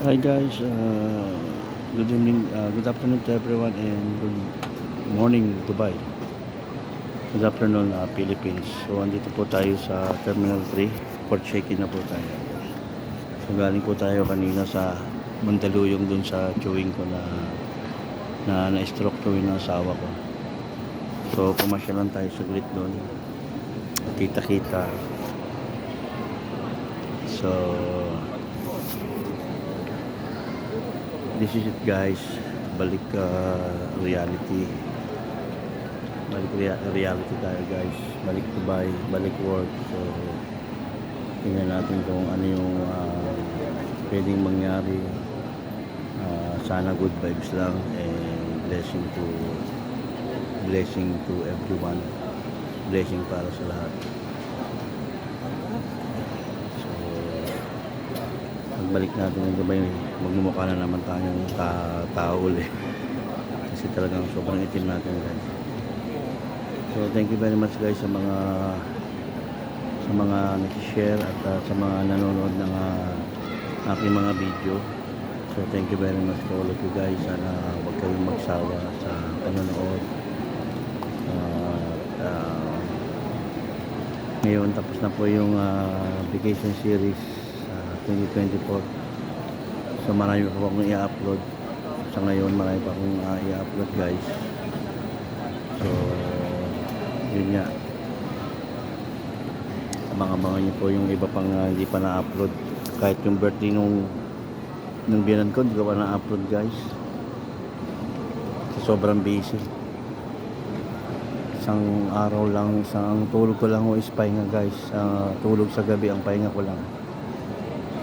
Hi guys, good evening, good afternoon to everyone and good morning Dubai. Good afternoon Philippines. So andito po tayo sa Terminal 3, port check-in na po tayo. So galing po tayo kanina sa Mandaluyong dun sa chewing ko na stroke to yung asawa ko. So pumasya lang tayo saglit dun. Kita-kita. So this is it guys. Balik reality. Reality tayo guys. Balik Dubai, balik work. So tingnan natin kung ano yung pwedeng mangyari. Sana good vibes lang and blessing to everyone. Blessing para sa lahat. So pagbalik natin ng Dubai, magmumukha na naman tayong tao ulit. Kasi talagang sobrang itim natin guys. So thank you very much guys sa mga nag-share at sa mga nanonood ng aking mga video. So thank you very much to all of you guys. Sana huwag kayong magsawa sa panonood. Ngayon tapos na po yung vacation series 2024. So marami pa akong i-upload. Sa ngayon marami pa akong i-upload guys. So yun nga, abangan nyo po yung iba pang hindi pa na-upload. Kahit yung birthday nung biyanan ko, hindi ko pa na-upload guys. So, sobrang busy. Isang araw lang, isang tulog ko lang o is pahinga guys. Tulog sa gabi, ang pahinga ko lang.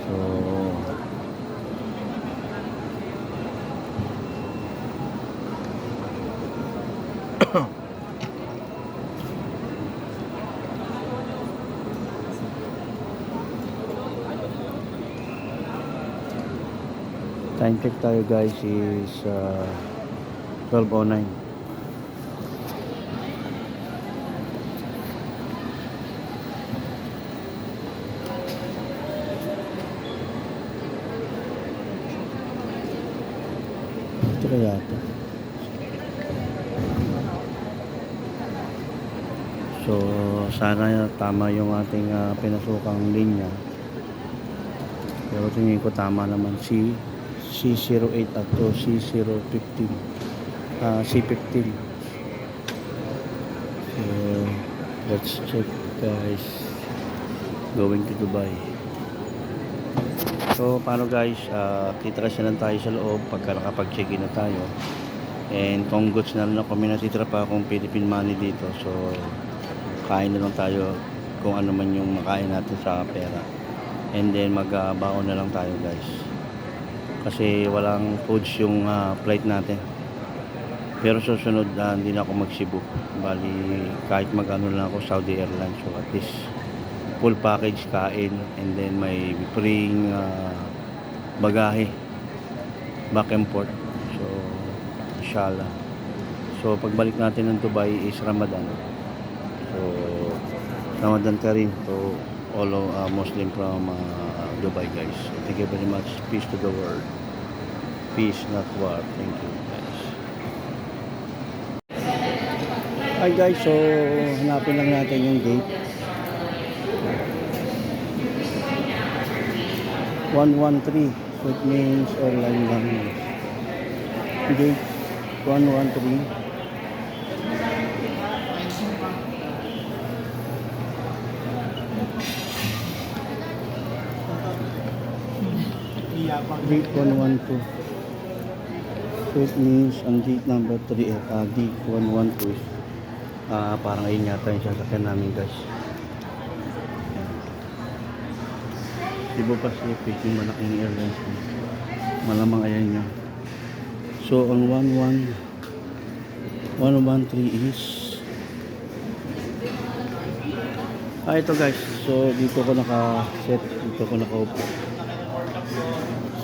So time check tayo guys is 12:09. Ito kaya ito. So sana tama yung ating pinasukang linya. Pero tingin ko tama naman C08 at to C015 C15. So let's check guys, going to Dubai. So paano guys, kita kasi lang tayo sa loob pagka nakapag-check-in na tayo. And kung goods na lang kami, natitira pa akong Philippine money dito. So kain na lang tayo kung ano man yung makain natin sa pera. And then magbaon na lang tayo guys. Kasi walang foods yung flight natin. Pero susunod hindi na ako mag-Cebu. Bali kahit mag-ano lang ako Saudi Airlines. So at least full package kain. And then may free bagahe back and forth. So inshallah. So pagbalik natin ng Dubai is Ramadan. So Ramadan Kareem to all Muslim from Dubai guys. So, thank you very much. Peace to the world. Peace not war. Thank you guys. Hi guys, so hanapin lang natin yung gate 113. So it means airline lang. Gate 113. Gate 112. So it means ang gate number 3 gate 112 parang ayun yata yung sasakyan namin guys. Cebu Pacific yung malaking airlines malamang ayan yun. So ang 113 is ito guys. So dito ko naka-set, dito ko nakaupo.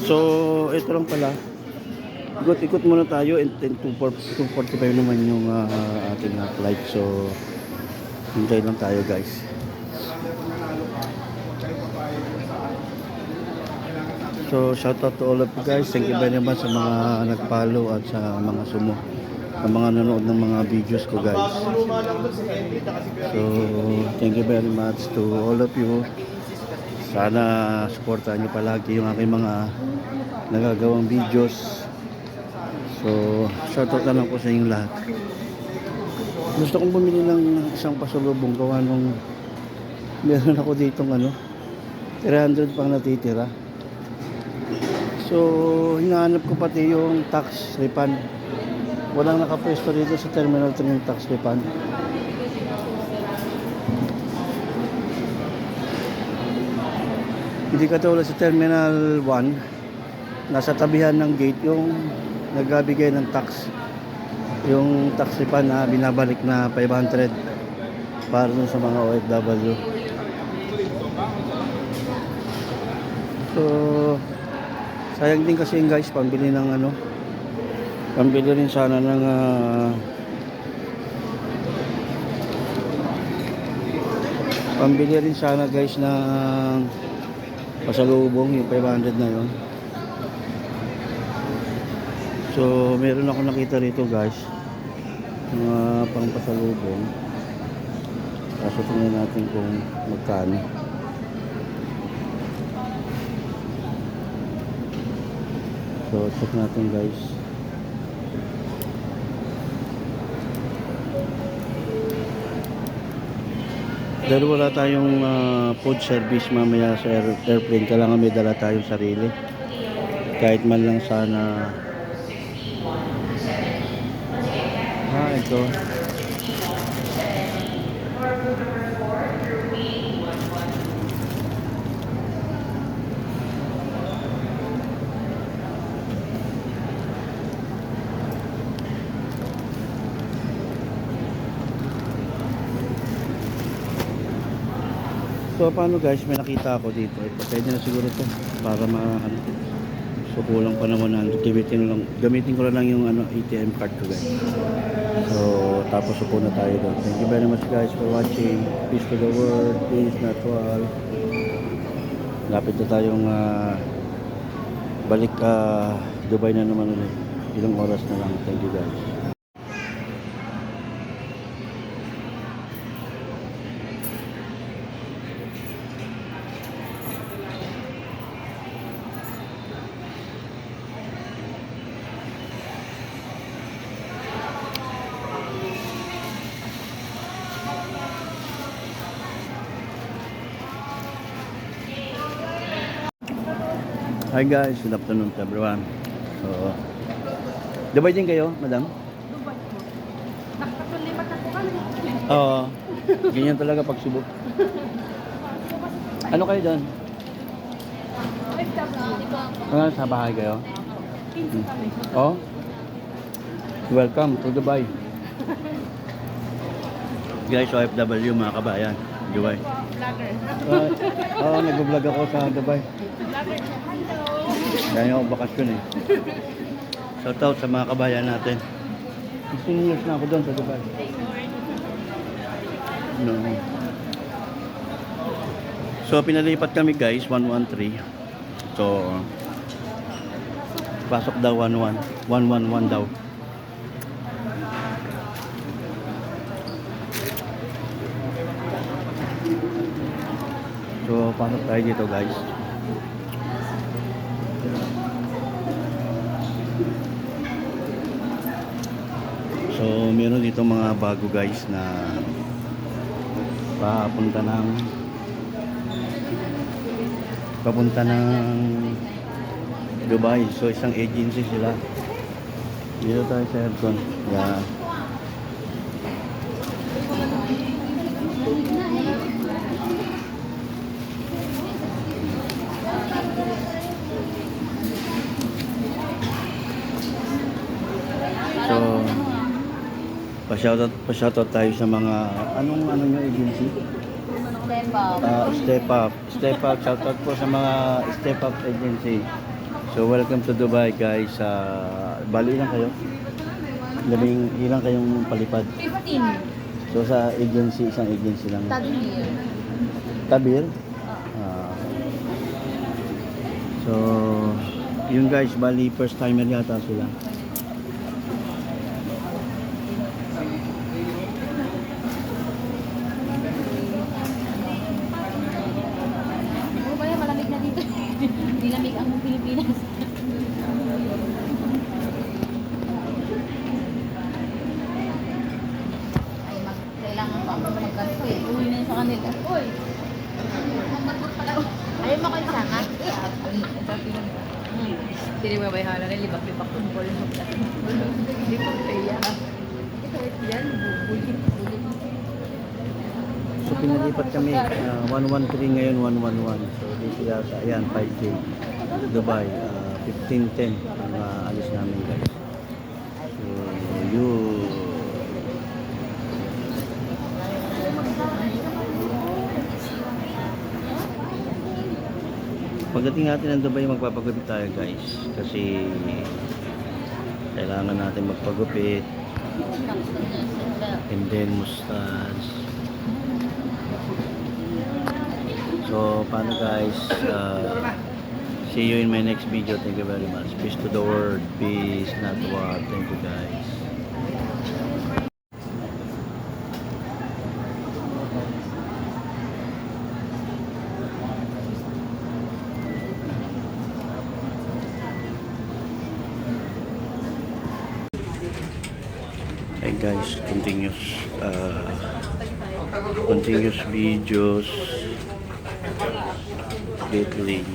So ito lang pala, ikot muna tayo and 2:45 naman yung ating flight. So hintay lang tayo guys. So shout out to all of you guys. Thank you very much sa mga nag-follow at sa mga sa mga nanonood ng mga videos ko guys. So thank you very much to all of you. Sana supportahan niyo palagi yung aking mga nagagawang videos. So shout out na lang po sa inyong lahat. Gusto kong bumili ng isang pasalubong gawa nung meron ako ditong 300 pang natitira. So hinahanap ko pati yung tax refund. Walang nakapwesto dito sa Terminal 3 ng tax refund. Hindi katulad sa Terminal 1, nasa tabihan ng gate yung nagbibigay ng tax. Yung tax refund na binabalik na 500 para dun sa mga OFW. So sayang din kasi guys, pambili ng pambili rin sana ng pambili rin sana guys ng pasalubong, yung 500 na yon. So meron ako nakita rito guys, mga pang pasalubong. Kaso tingnan natin kung magkano. So check natin guys. Dahil wala tayong food service mamaya sa airplane, kailangan may dala tayong sarili. Kahit man lang sana. Ito. So paano guys, may nakita ako dito. Ito, pwede na siguro ito para so kulang pa ng 100. Gamitin ko lang yung ATM card ko guys. So tapos upo na tayo doon. Thank you very much guys for watching. Peace to the world, peace not to all. Lapit na tayong balik Dubai na naman ulit. Ilang oras na lang. Thank you guys. Hi guys, good afternoon to everyone. So, Dubai din kayo, madam? Dubai po. Nakapatulipat na po kami. Oo. Ganyan talaga pag Cebu. Ano kayo doon? OFW. Sa bahay kayo? 15 kami. Oh. Welcome to Dubai. Guys, OFW mga kabayan. Dubai. Vlogger. Nag-vlog ako sa Dubai. Vlogger. Hello. Ganyan ako bakasyon eh. Shout out sa mga kabayan natin. 15 years na ako doon sa Dubai. No. So pinalipat kami guys, 113. So pasok daw 111 daw. So pasok tayo dito guys. So meron dito mga bago guys na papunta ng Dubai. So isang agency sila. Dito tayo sa aircon. Yeah. So pa-shoutout tayo sa mga anong nyo agency? Step up. Shoutout po sa mga Step Up agency. So welcome to Dubai guys. Bali lang kayo? Ilang kayong palipad? 15. So sa agency, isang agency lang. Tabir. Tabir? So Yung guys, bali first timer yata sila. Oo, kaya malamig na dito. Nilamig ang Pilipinas. Ay, kailangan pa ako magkanto eh. Uwi na yun sa kanila. Uy! Ayaw mo kayo sama? Hindi mo may hala rin, libak-libak kung bol mo. Hindi ko kaya. Ito, yan, bubulit. So pinalipat kami 113 ngayon 111. So dito yata, ayan 5K Dubai 1510 ang alis namin guys. So yun. Pagdating natin ng Dubai, magpapagupit tayo guys kasi kailangan natin magpagupit and then mustache. So paano guys, see you in my next video. Thank you very much. Peace to the world, peace not war. Thank you guys. Hey guys, continuous videos lately.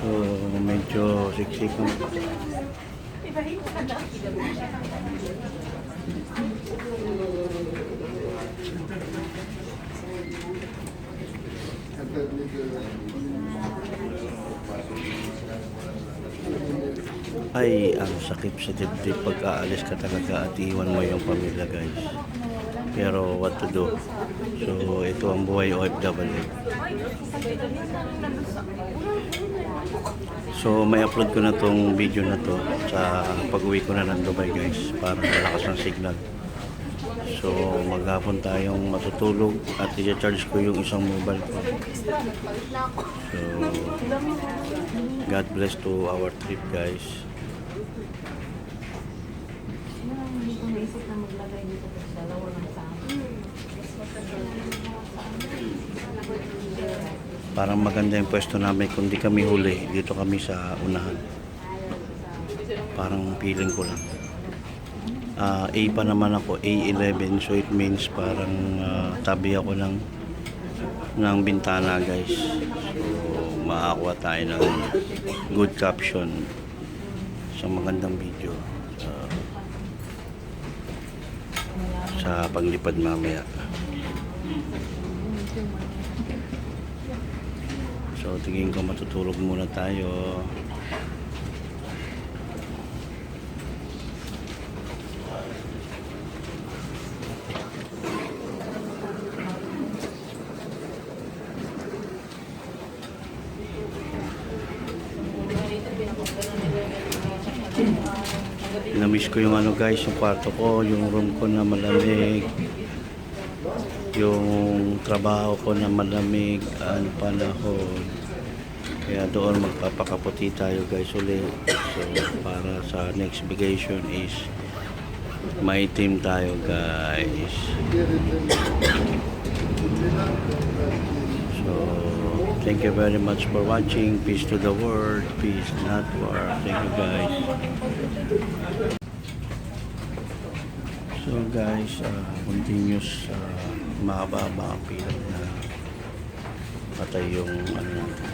So medyo siksik ang ay ang sakit sa dibdib pag aalis ka talaga at iwan mo yung pamilya guys, pero what to do. So ito ang buhay OFW. So may upload ko na tong video na to sa pag-uwi ko na ng Dubai guys para malakas ang signal. So maghapon tayong matutulog at i-charge ko yung isang mobile ko. So God bless to our trip guys. Hindi ko naisip na maglagay dito sa dalawa ng sama. Parang maganda yung pwesto namin kung di kami huli. Dito kami sa unahan. Parang feeling ko lang. A pa naman ako, A11. So it means parang tabi ako ng bintana guys. So makakuha tayo ng good caption sa magandang video sa paglipad mamaya. So tingin ko matutulog muna tayo. Na-miss ko yung ano guys, yung kwarto ko, yung room ko na malamig, yung trabaho ko na malamig ang panahon. Kaya doon magpapakaputi tayo guys ulit. So para sa next vacation is maitim tayo guys. So thank you very much for watching. Peace to the world, peace not war. Thank you guys. So guys, continuous mahaba-haba ang pila na patay yung ano natin.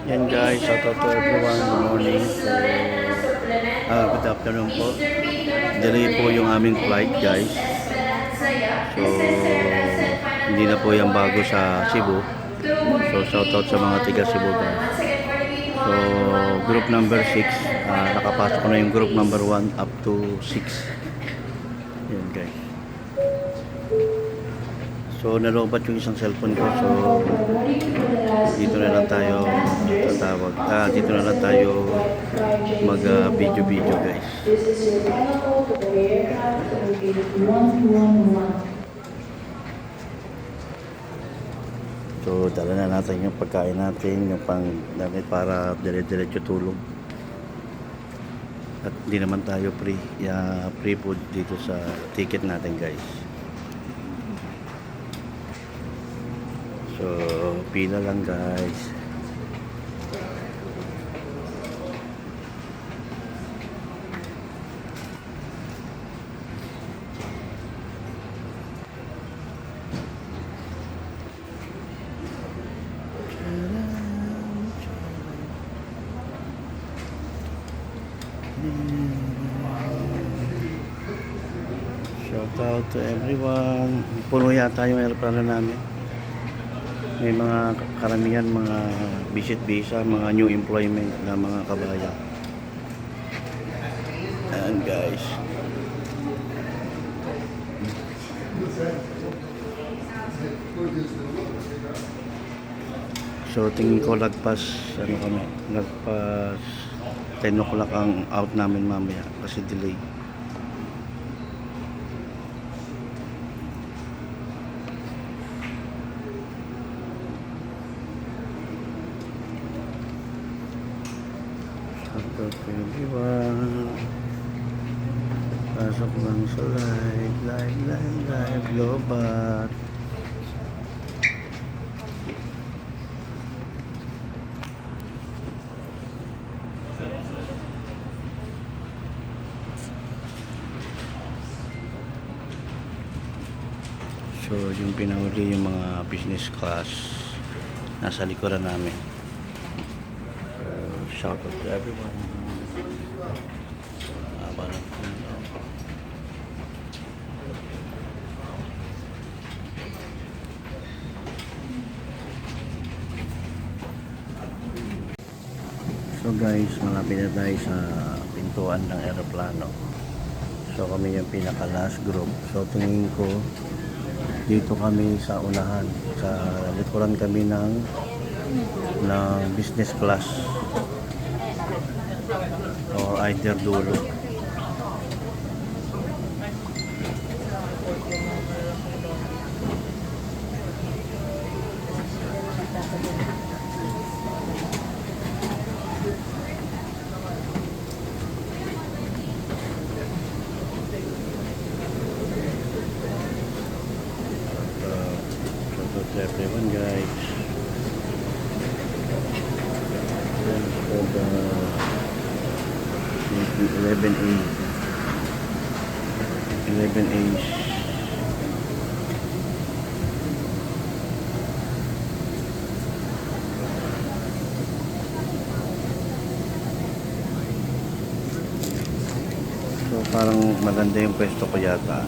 Yan guys, shout out to everyone. Good morning. So, good afternoon po. Delay po yung aming flight guys. So, hindi na po yan bago sa Cebu. So, shout out sa mga tiga Cebu guys. So, group number 6. Nakapasok ko na yung group number 1 up to 6. Yan guys. So, nalobat yung isang cellphone ko. So, dito na lang tayo tatawag. Dito na lang tayo mag video guys. So, dala na natin yung pagkain natin, yung pang damit para dire-diretso tulog. At hindi naman tayo free food dito sa ticket natin guys. So, pila lang guys. Shout out to everyone. Puno yata yung aeroplano namin. May mga karamihan, mga visit visa, mga new employment na mga kabayan. And guys. So tingin ko lagpas 10 o'clock ang out namin mamaya kasi delay. Shout out to everyone. Pasok lang sa live Lobat. So yung pinahuli yung mga business class nasa likuran namin. Shout out to everyone. So guys, malapit na tayo sa pintuan ng aeroplano. So kami yung pinaka last group. So tingin ko dito kami sa unahan. Sa likuran kami ng business class or either dulo. Everyone guys, for the 11A so parang maganda yung pwesto ko yata.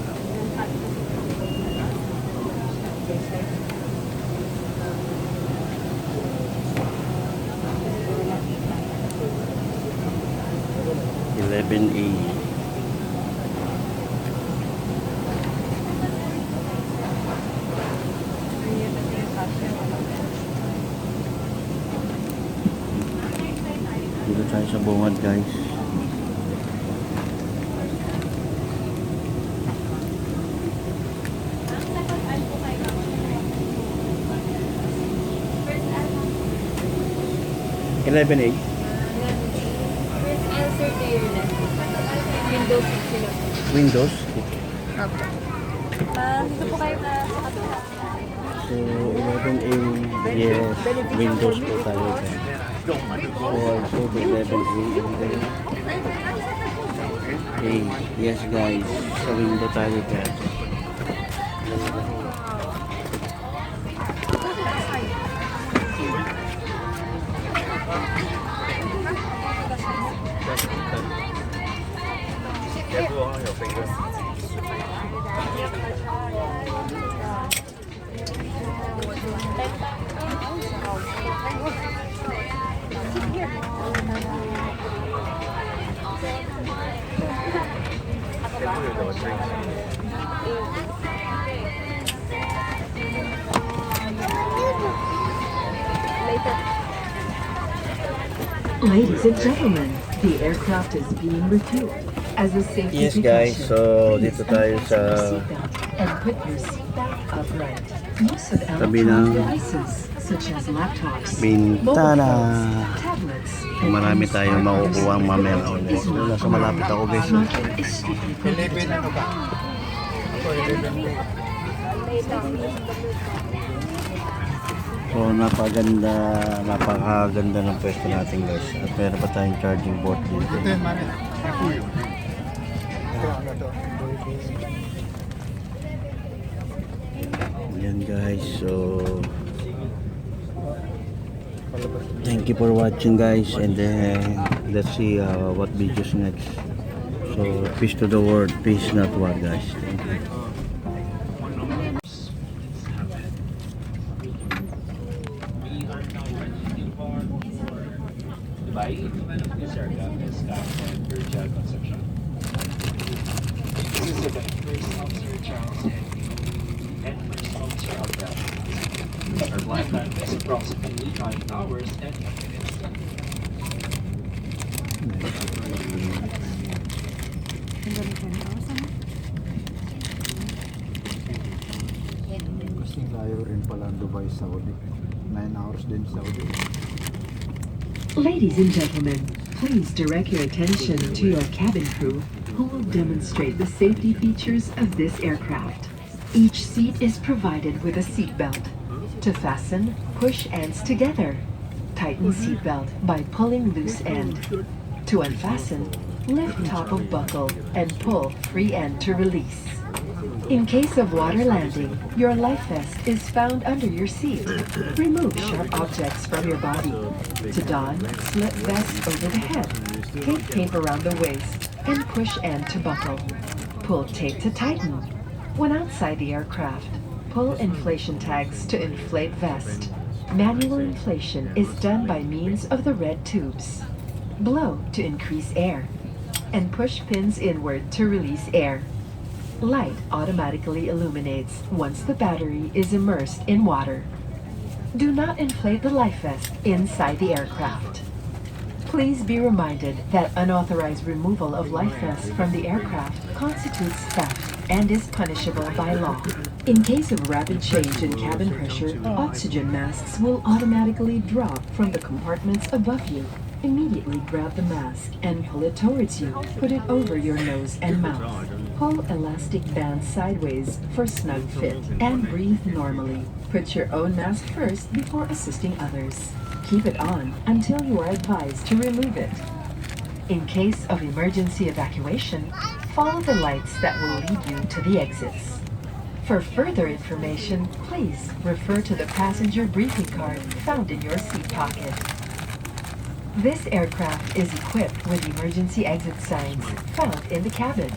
Dito tayo sa bungad guys. Eleven A. Answer to your left. Windows sila. Windows. Opo. Dito po kayo na sa kabila. So 11A, yes, Windows po tayo guys. So also the 11A. Okay, yes guys, sa window tayo guys. Ladies and gentlemen, the aircraft is being refueled. As a safety Yes guys, precaution, so please dito tayo unfasten sa your seatbelt and put your seat back upright. Use of tabi electronic ng devices such as laptops, Bintana. mobile phones, tablets, and Marami any tayong smart makukuha devices mamaya. is not Nasa malapit ako guys. Smoking is strictly prohibited. So napakaganda ng pwesto natin guys. At meron pa tayong charging port dito. Yan guys, so thank you for watching guys, and then let's see what videos next. So peace to the world, peace not war guys. Thank you. Dubai, this aircraft is and Virgin Conception. This is the first officer Charles and first officer Albert. Our flight time is approximately 9 hours and 10 minutes. Kasing layo rin pala ang Dubai, Saudi. 9 hours din Saudi. Ladies and gentlemen, please direct your attention to your cabin crew who will demonstrate the safety features of this aircraft. Each seat is provided with a seat belt. To fasten, push ends together. Tighten seat belt by pulling loose end. To unfasten, lift top of buckle and pull free end to release. In case of water landing, your life vest is found under your seat. Remove sharp objects from your body. To don, slip vest over the head. Tape tape around the waist and push end to buckle. Pull tape to tighten. When outside the aircraft, pull inflation tags to inflate vest. Manual inflation is done by means of the red tubes. Blow to increase air. And push pins inward to release air. Light automatically illuminates once the battery is immersed in water. Do not inflate the life vest inside the aircraft. Please be reminded that unauthorized removal of life vests from the aircraft constitutes theft and is punishable by law. In case of rapid change in cabin pressure, oxygen masks will automatically drop from the compartments above you. Immediately grab the mask and pull it towards you. Put it over your nose and mouth. Pull elastic band sideways for snug fit and breathe normally. Put your own mask first before assisting others. Keep it on until you are advised to remove it. In case of emergency evacuation, follow the lights that will lead you to the exits. For further information, please refer to the passenger briefing card found in your seat pocket. This aircraft is equipped with emergency exit signs found in the cabin.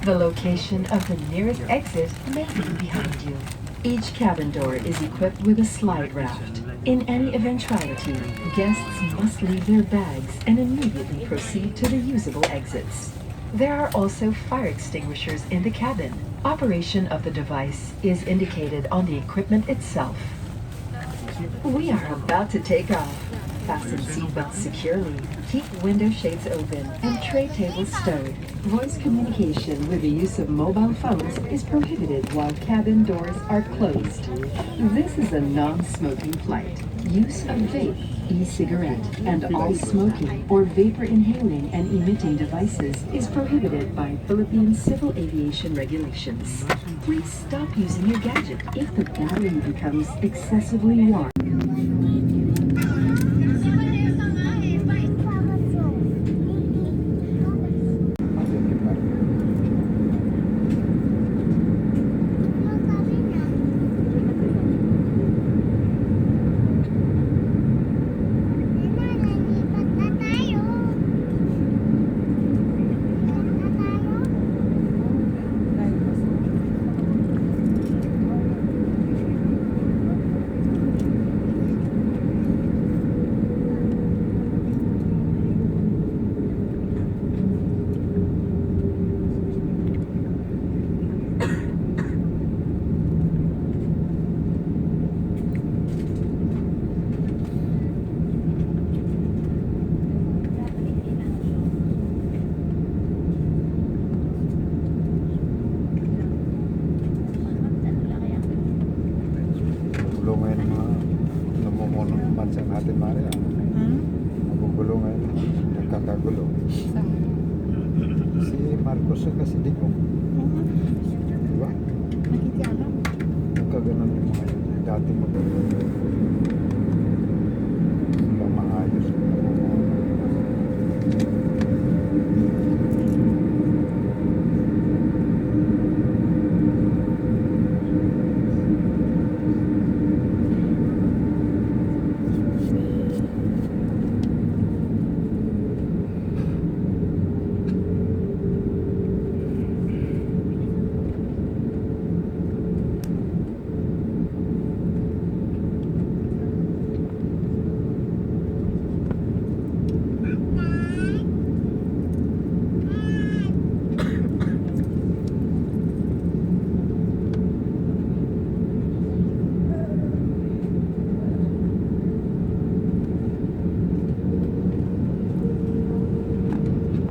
The location of the nearest exit may be behind you. Each cabin door is equipped with a slide raft. In any eventuality, guests must leave their bags and immediately proceed to the usable exits. There are also fire extinguishers in the cabin. Operation of the device is indicated on the equipment itself. We are about to take off. Fasten seatbelts securely, keep window shades open, and tray tables stowed. Voice communication with the use of mobile phones is prohibited while cabin doors are closed. This is a non-smoking flight. Use of vape, e-cigarette, and all smoking or vapor inhaling and emitting devices is prohibited by Philippine Civil Aviation regulations. Please stop using your gadget if the battery becomes excessively warm. bansa natin, Maria. Nagugulo ngayon. Nagkakagulo. Si Marcos at si Digong. Diba? Nakikialam. Nagkaganon yung mga yun. Dati sila maayos.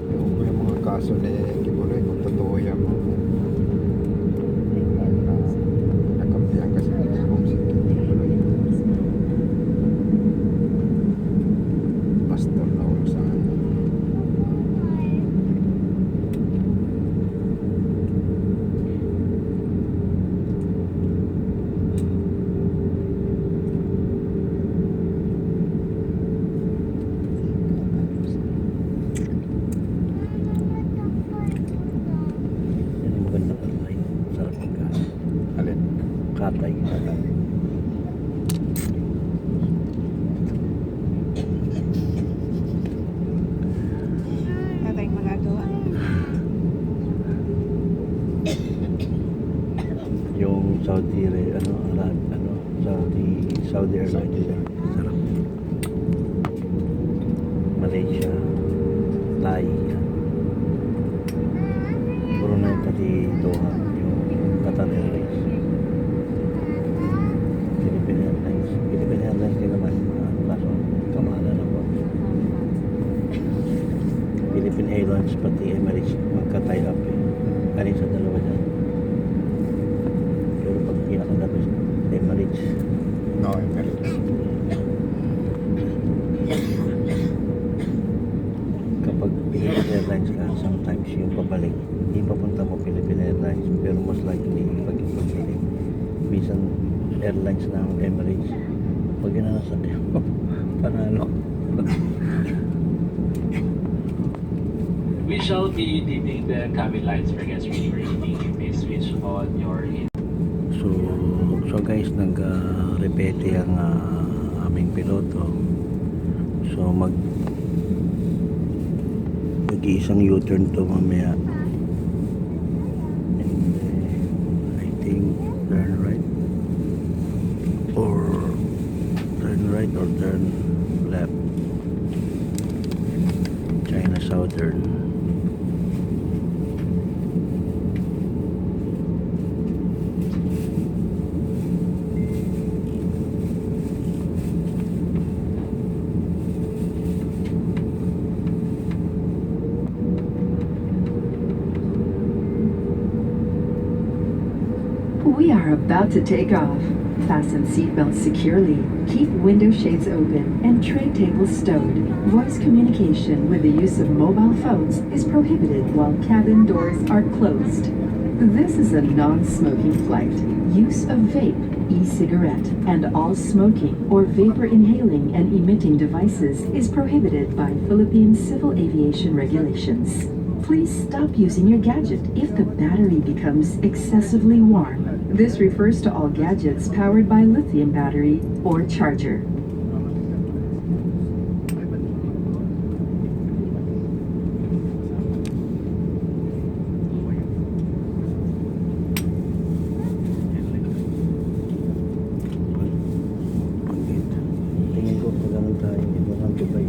Yung mga kaso ni Kibuloy, kung totoo yan, nakampihan kasi ni Digong si Kibuloy. Pastor na ulo sa Yan yung maganda katay. Sarap pagkain. alin. Katay. Wala tayong magagawa. Yung Saudi Airlines. Sarap. Malaysia. Thai. Yan. Puro na yung pati Doha. Yung Qatar Airways. Philippine Airlines. Philippine Airlines din naman. Kaso kamala na po. Philippine Airlines pati Emirates magka-tie up eh. Kanin sa dalawa dyan. Pero pag pinakagabis, Emirates. No, Emirates. Kapag Philippine Airlines ka, sometimes yung pabalik, hindi papunta mo Philippine Airlines, pero most likely pag ipaghilig. Minsan airlines ng Emirates, pag ginanasakyan mo, panalo. We shall be dimming the cabin lights for guests reading or eating. You may switch on your So guys, nag-repete ang aming piloto. So mag-iisang U-turn to mamaya. And I think turn right or turn left. China Southern. We are about to take off. Fasten seatbelts securely, keep window shades open, and tray tables stowed. Voice communication with the use of mobile phones is prohibited while cabin doors are closed. This is a non-smoking flight. Use of vape, e-cigarette, and all smoking or vapor inhaling and emitting devices is prohibited by Philippine Civil Aviation regulations. Please stop using your gadget if the battery becomes excessively warm. This refers to all gadgets powered by lithium battery or charger. Tingin ko pag ganun tayo, ito ng Dubai.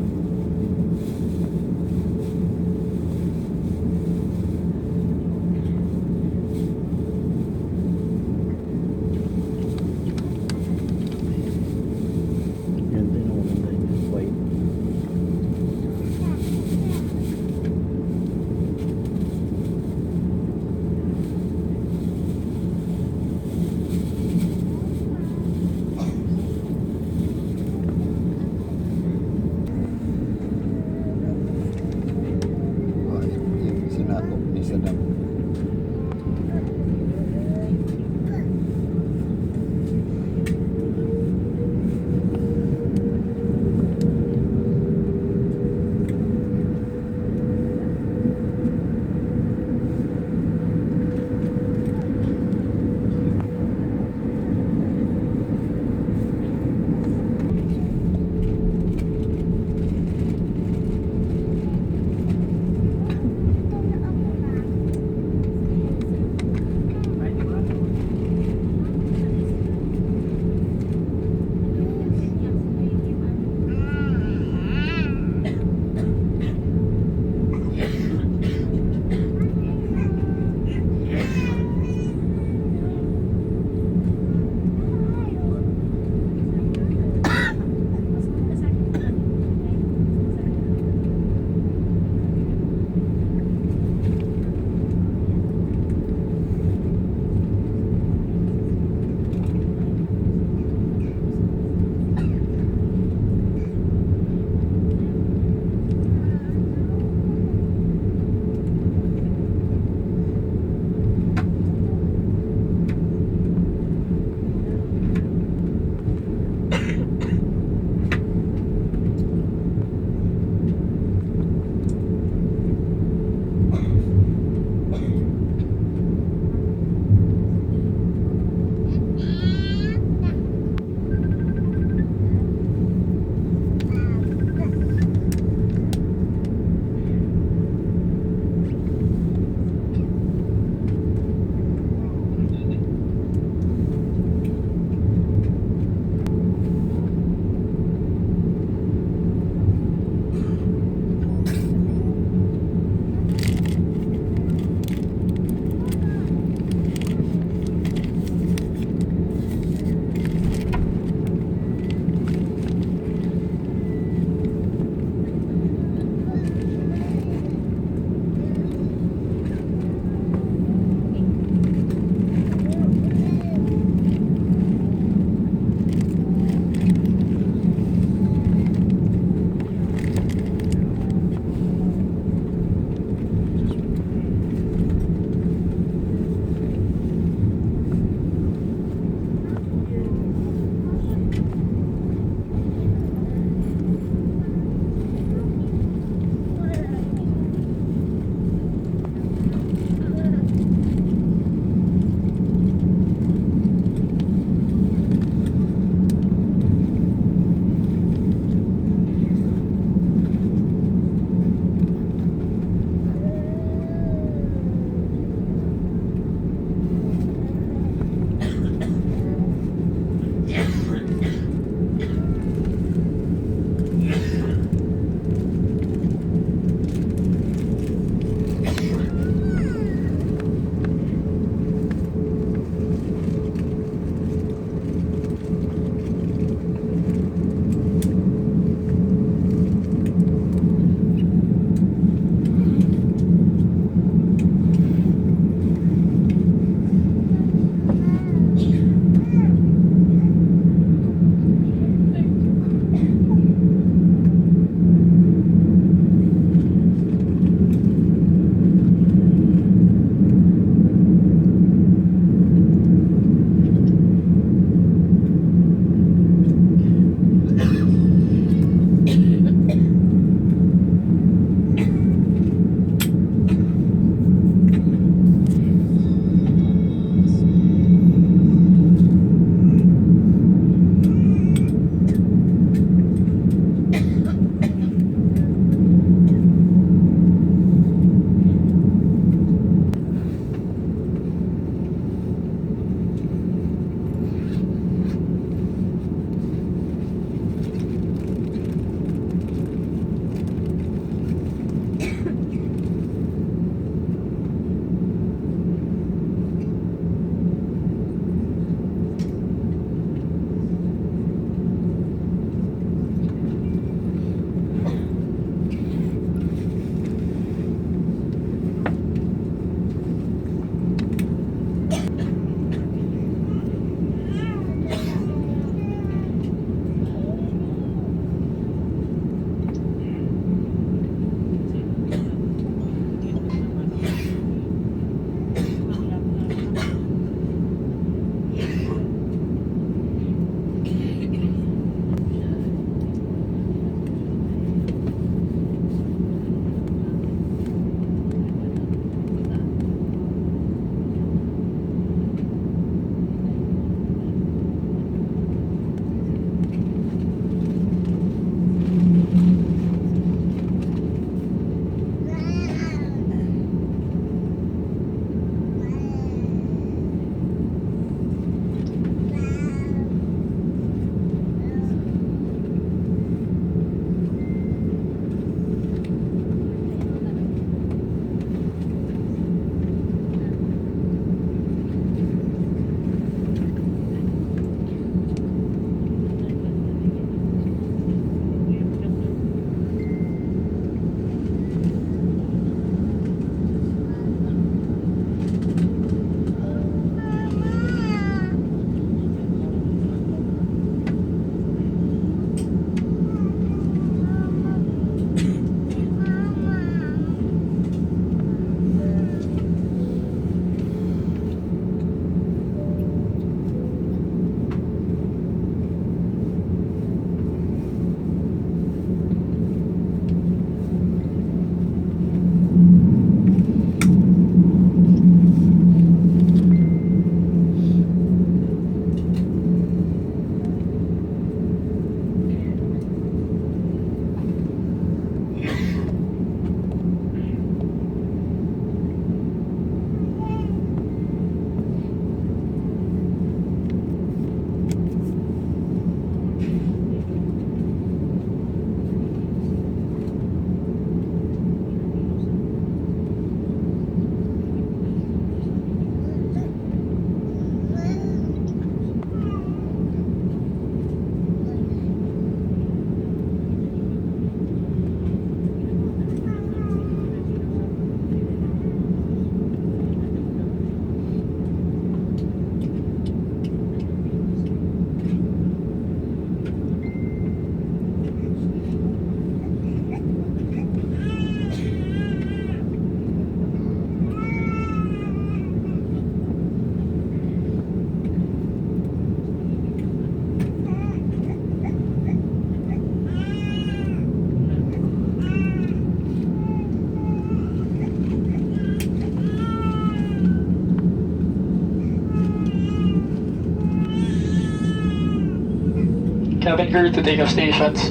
cabin crew to take off stations.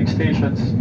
Changing stations.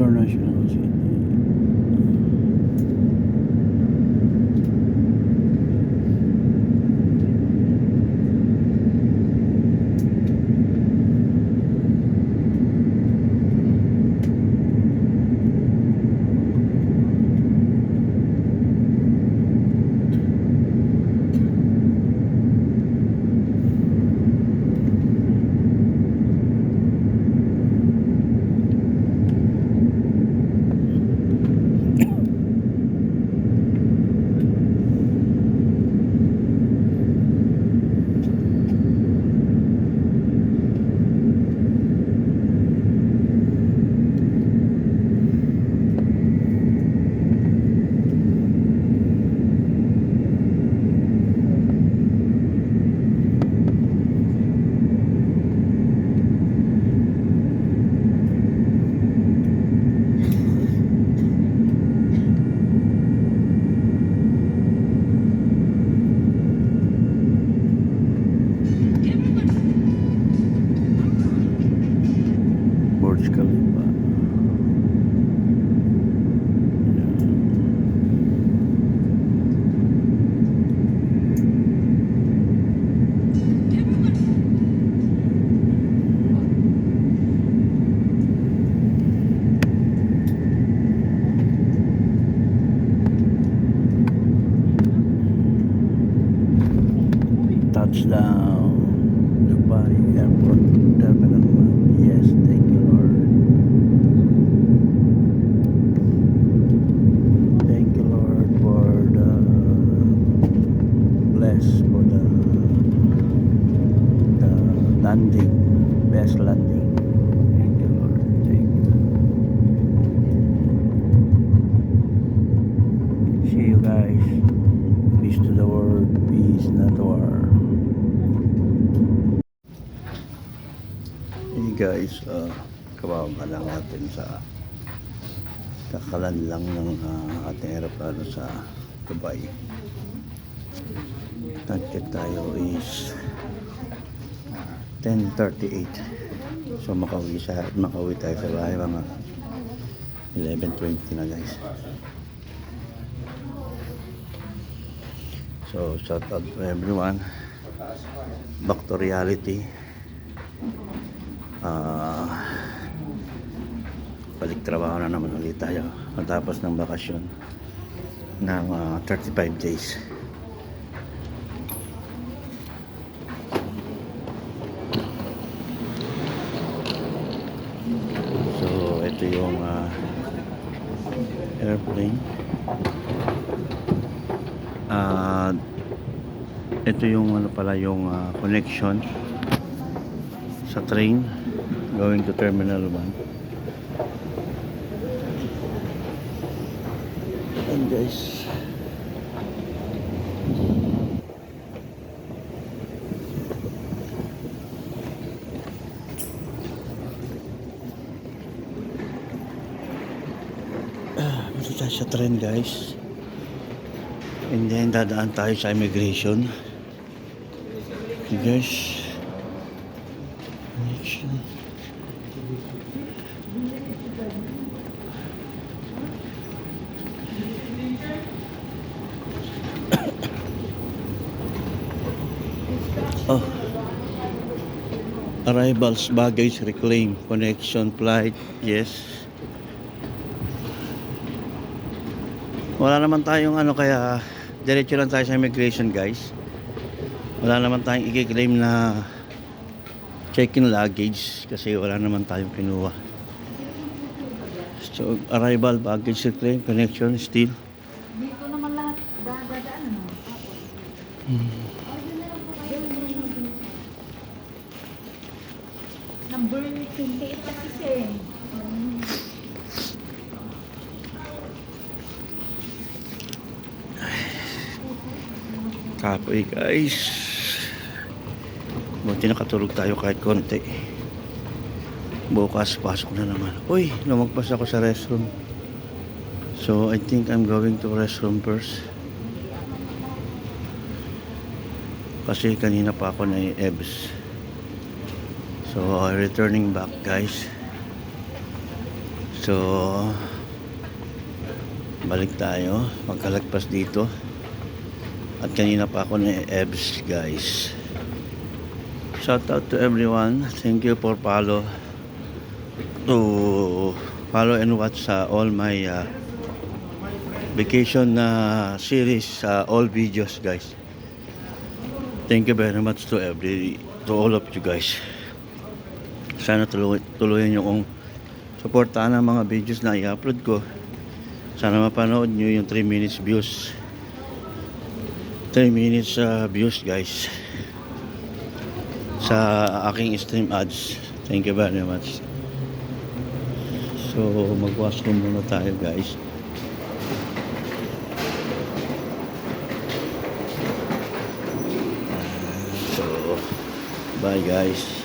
International City. Burj Khalifa. Touchdown, Dubai Airport Terminal 1. Yes, thank you, Lord. Thank you, Lord, for the bless for the landing, best landing. Thank you, Lord. Thank you. See you guys. Peace to the world. Peace, not war. Hey guys, kawawa lang natin sa kakalan lang ng ating aeroplano sa Dubai. Target tayo is 10:38. So makauwi tayo sa bahay mga 11:20 na guys. So shout out to everyone. Back to reality. Balik trabaho na naman ulit tayo matapos ng bakasyon ng 35 days. So ito yung airplane. Ito yung ano pala yung connection sa train going to Terminal 1. And guys, ito tayo sa train guys, and then dadaan tayo sa immigration. Okay guys, connection. Oh. Arrivals, baggage, reclaim, connection, flight, yes. Wala naman tayong ano, kaya diretso lang tayo sa immigration, guys. Wala naman tayong i-claim na check-in luggage kasi wala naman tayong kinuha. So, arrival, baggage, reclaim, connection, still. Dito naman lahat. Dadaan naman. Number 28 kasi siya eh. Kapoy, guys. Buti nakatulog tayo kahit konti. Bukas pasok na naman. Uy, lumagpas ako sa restroom. So I think I'm going to restroom first. Kasi kanina pa ako na EBS. So returning back, guys. So balik tayo. Magkalagpas dito. At kanina pa ako na EBS, guys. Shout out to everyone. Thank you for follow and watch all my vacation series, all videos, guys. Thank you very much to all of you, guys. Sana tuloy nyo kung supportahan ang mga videos na i-upload ko. Sana mapanood nyo yung 3 minutes views. 3 minutes views, guys, sa aking stream ads. Thank you very much. So mag-washroom muna tayo, guys. So bye, guys.